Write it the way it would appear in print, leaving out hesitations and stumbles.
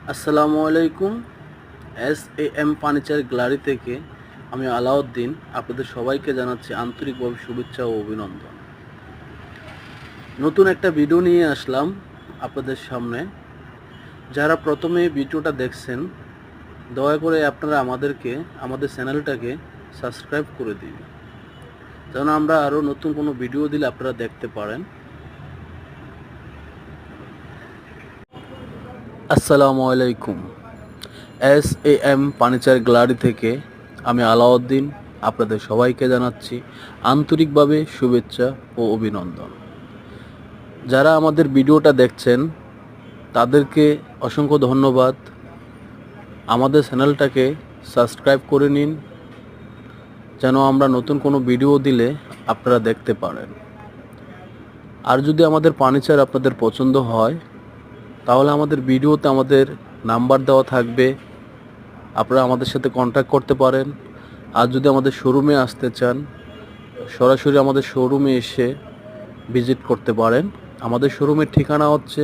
আসসালামু আলাইকুম। S furniture gallery থেকে আমি আলাউদ্দিন আপনাদের সবাইকে জানাচ্ছি আন্তরিকভাবে শুভেচ্ছা ও অভিনন্দন। নতুন একটা ভিডিও নিয়ে আসলাম আপনাদের সামনে। যারা প্রথমে ভিডিওটা দেখছেন, দয়া করে আপনারা আমাদের চ্যানেলটাকে সাবস্ক্রাইব করে দিন, যেন আমরা আরও নতুন কোনো ভিডিও দিলে আপনারা দেখতে পারেন। আসসালামু আলাইকুম। ফার্নিচার গ্যালারি থেকে আমি আলাউদ্দিন আপনাদের সবাইকে জানাচ্ছি আন্তরিকভাবে শুভেচ্ছা ও অভিনন্দন। যারা আমাদের ভিডিওটা দেখছেন তাদেরকে অসংখ্য ধন্যবাদ। আমাদের চ্যানেলটাকে সাবস্ক্রাইব করে নিন, যেন আমরা নতুন কোনো ভিডিও দিলে আপনারা দেখতে পারেন। আর যদি আমাদের ফার্নিচার আপনাদের পছন্দ হয়, তাহলে আমাদের ভিডিওতে আমাদের নাম্বার দেওয়া থাকবে, আপনারা আমাদের সাথে কন্ট্যাক্ট করতে পারেন। আর যদি আমাদের শোরুমে আসতে চান, সরাসরি আমাদের শোরুমে এসে ভিজিট করতে পারেন। আমাদের শোরুমের ঠিকানা হচ্ছে